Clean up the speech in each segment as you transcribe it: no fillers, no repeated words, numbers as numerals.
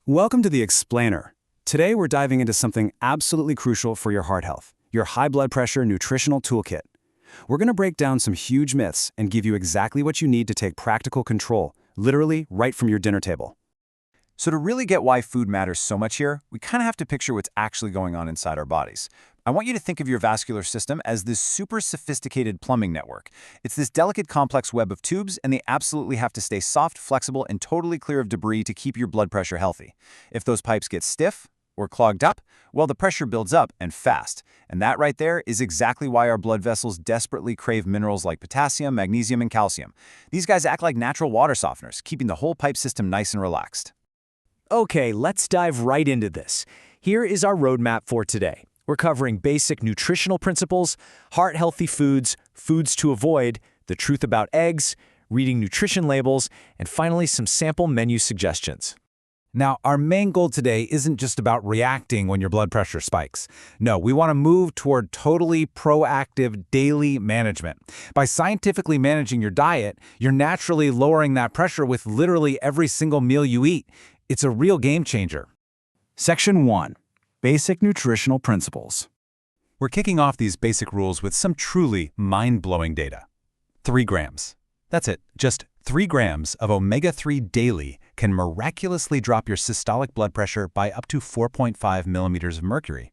Welcome to The Explainer. Today we're diving into something absolutely crucial for your heart health, your high blood pressure nutritional toolkit. We're going to break down some huge myths and give you exactly what you need to take practical control, literally right from your dinner table. So to really get why food matters so much here, we kind of have to picture what's actually going on inside our bodies. I want you to think of your vascular system as this super sophisticated plumbing network. It's this delicate, complex web of tubes, and they absolutely have to stay soft, flexible, and totally clear of debris to keep your blood pressure healthy. If those pipes get stiff or clogged up, well, the pressure builds up and fast. And that right there is exactly why our blood vessels desperately crave minerals like potassium, magnesium, and calcium. These guys act like natural water softeners, keeping the whole pipe system nice and relaxed. Okay, let's dive right into this. Here is our roadmap for today. We're covering basic nutritional principles, heart-healthy foods, foods to avoid, the truth about eggs, reading nutrition labels, and finally some sample menu suggestions. Now, our main goal today isn't just about reacting when your blood pressure spikes. No, we want to move toward totally proactive daily management. By scientifically managing your diet, you're naturally lowering that pressure with literally every single meal you eat. It's a real game changer. Section 1. Basic Nutritional Principles. We're kicking off these basic rules with some truly mind-blowing data. 3 grams. That's it. Just 3 grams of omega-3 daily can miraculously drop your systolic blood pressure by up to 4.5 millimeters of mercury.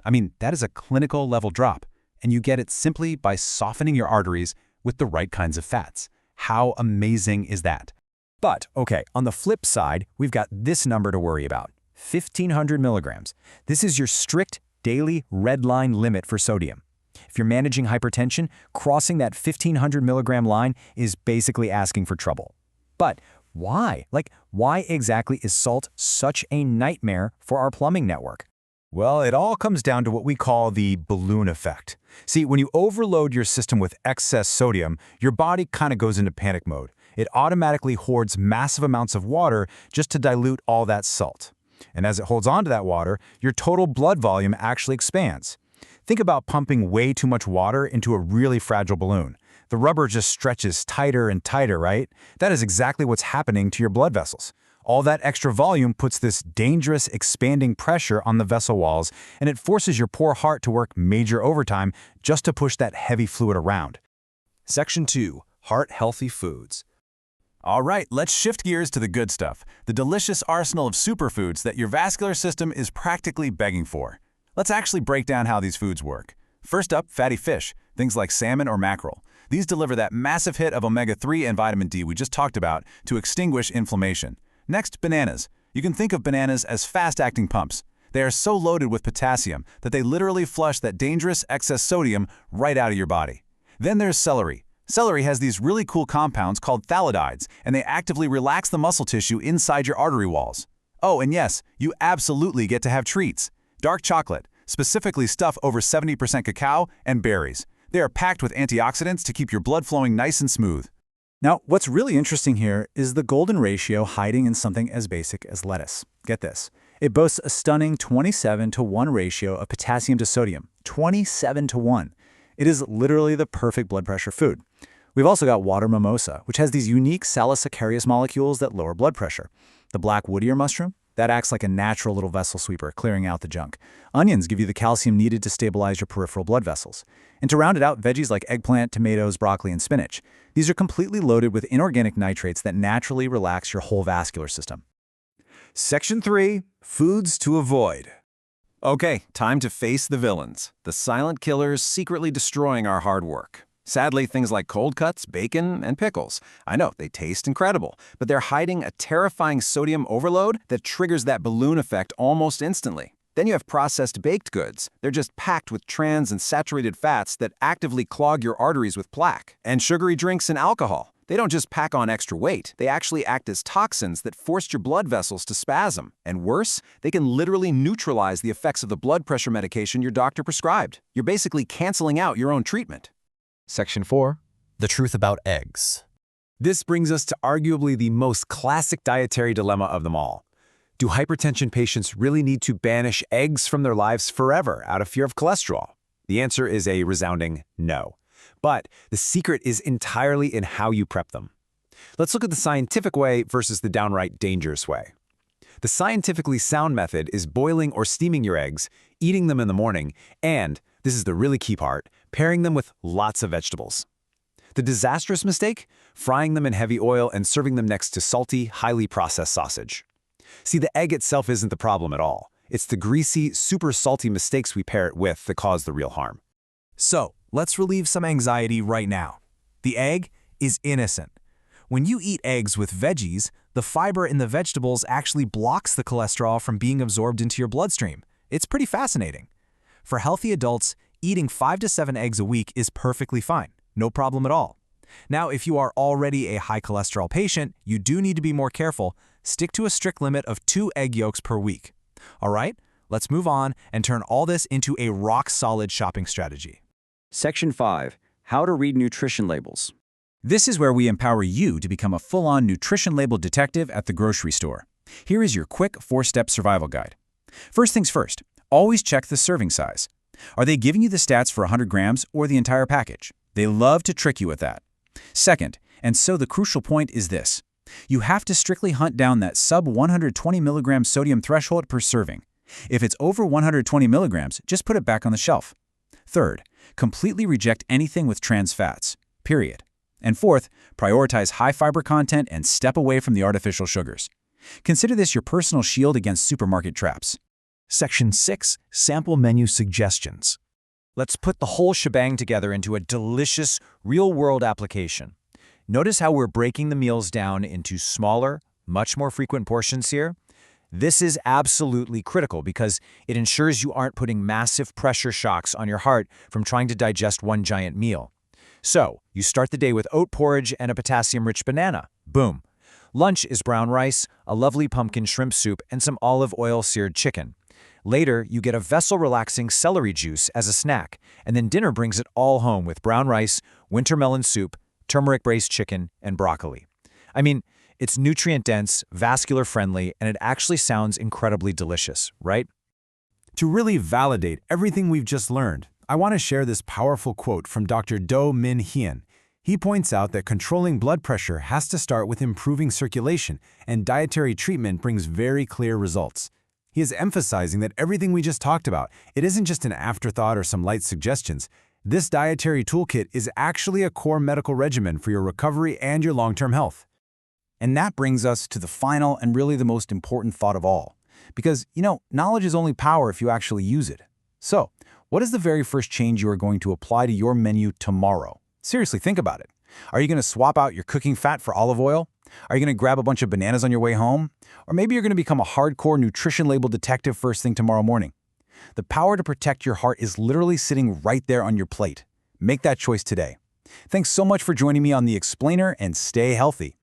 I mean, that is a clinical level drop, and you get it simply by softening your arteries with the right kinds of fats. How amazing is that? But, okay, on the flip side, we've got this number to worry about. 1,500 milligrams. This is your strict daily red line limit for sodium. If you're managing hypertension, crossing that 1,500 milligram line is basically asking for trouble. But why? Why exactly is salt such a nightmare for our plumbing network? Well, it all comes down to what we call the balloon effect. See, when you overload your system with excess sodium, your body kind of goes into panic mode. It automatically hoards massive amounts of water just to dilute all that salt. And as it holds on to that water, your total blood volume actually expands. Think about pumping way too much water into a really fragile balloon. The rubber just stretches tighter and tighter, right? That is exactly what's happening to your blood vessels. All that extra volume puts this dangerous expanding pressure on the vessel walls, and it forces your poor heart to work major overtime just to push that heavy fluid around. Section 2. Heart-healthy foods. All right, let's shift gears to the good stuff, the delicious arsenal of superfoods that your vascular system is practically begging for. Let's actually break down how these foods work. First up, fatty fish, things like salmon or mackerel. These deliver that massive hit of omega-3 and vitamin D we just talked about to extinguish inflammation. Next, bananas. You can think of bananas as fast-acting pumps. They are so loaded with potassium that they literally flush that dangerous excess sodium right out of your body. Then there's celery. Celery has these really cool compounds called phthalides, and they actively relax the muscle tissue inside your artery walls. Oh, and yes, you absolutely get to have treats. Dark chocolate, specifically stuff over 70% cacao, and berries. They are packed with antioxidants to keep your blood flowing nice and smooth. Now, what's really interesting here is the golden ratio hiding in something as basic as lettuce. Get this. It boasts a stunning 27-to-1 ratio of potassium to sodium. 27-to-1. It is literally the perfect blood pressure food. We've also got water mimosa, which has these unique salicylcarous molecules that lower blood pressure. The black wood ear mushroom, that acts like a natural little vessel sweeper, clearing out the junk. Onions give you the calcium needed to stabilize your peripheral blood vessels. And to round it out, veggies like eggplant, tomatoes, broccoli, and spinach. These are completely loaded with inorganic nitrates that naturally relax your whole vascular system. Section 3. Foods to avoid. Okay, time to face the villains, the silent killers secretly destroying our hard work. Sadly, things like cold cuts, bacon, and pickles. I know, they taste incredible, but they're hiding a terrifying sodium overload that triggers that balloon effect almost instantly. Then you have processed baked goods. They're just packed with trans and saturated fats that actively clog your arteries with plaque. And sugary drinks and alcohol. They don't just pack on extra weight, they actually act as toxins that force your blood vessels to spasm. And worse, they can literally neutralize the effects of the blood pressure medication your doctor prescribed. You're basically canceling out your own treatment. Section 4. The truth about eggs. This brings us to arguably the most classic dietary dilemma of them all. Do hypertension patients really need to banish eggs from their lives forever out of fear of cholesterol? The answer is a resounding no. But the secret is entirely in how you prep them. Let's look at the scientific way versus the downright dangerous way. The scientifically sound method is boiling or steaming your eggs, eating them in the morning, and, this is the really key part, pairing them with lots of vegetables. The disastrous mistake? Frying them in heavy oil and serving them next to salty, highly processed sausage. See, the egg itself isn't the problem at all. It's the greasy, super salty mistakes we pair it with that cause the real harm. So, let's relieve some anxiety right now. The egg is innocent. When you eat eggs with veggies, the fiber in the vegetables actually blocks the cholesterol from being absorbed into your bloodstream. It's pretty fascinating. For healthy adults, eating 5 to 7 eggs a week is perfectly fine. No problem at all. Now, if you are already a high cholesterol patient, you do need to be more careful. Stick to a strict limit of 2 egg yolks per week. All right, let's move on and turn all this into a rock-solid shopping strategy. Section 5. How to read nutrition labels. This is where we empower you to become a full-on nutrition label detective at the grocery store. Here is your quick 4-step survival guide. First things first, always check the serving size. Are they giving you the stats for 100 grams or the entire package? They love to trick you with that. Second, and so the crucial point is this. You have to strictly hunt down that sub 120 milligram sodium threshold per serving. If it's over 120 milligrams, just put it back on the shelf. Third, completely reject anything with trans fats, period. And fourth, prioritize high fiber content and step away from the artificial sugars. Consider this your personal shield against supermarket traps. Section 6. Sample menu suggestions. Let's put the whole shebang together into a delicious, real-world application. Notice how we're breaking the meals down into smaller, much more frequent portions here? This is absolutely critical because it ensures you aren't putting massive pressure shocks on your heart from trying to digest one giant meal. So, you start the day with oat porridge and a potassium-rich banana. Boom. Lunch is brown rice, a lovely pumpkin shrimp soup, and some olive oil-seared chicken. Later, you get a vessel-relaxing celery juice as a snack, and then dinner brings it all home with brown rice, winter melon soup, turmeric-braised chicken, and broccoli. I mean, it's nutrient-dense, vascular-friendly, and it actually sounds incredibly delicious, right? To really validate everything we've just learned, I want to share this powerful quote from Dr. Do Min Hien. He points out that controlling blood pressure has to start with improving circulation, and dietary treatment brings very clear results. He is emphasizing that everything we just talked about, it isn't just an afterthought or some light suggestions. This dietary toolkit is actually a core medical regimen for your recovery and your long-term health. And that brings us to the final and really the most important thought of all. Because, knowledge is only power if you actually use it. So, what is the very first change you are going to apply to your menu tomorrow? Seriously, think about it. Are you going to swap out your cooking fat for olive oil? Are you going to grab a bunch of bananas on your way home? Or maybe you're going to become a hardcore nutrition label detective first thing tomorrow morning. The power to protect your heart is literally sitting right there on your plate. Make that choice today. Thanks so much for joining me on The Explainer, and stay healthy.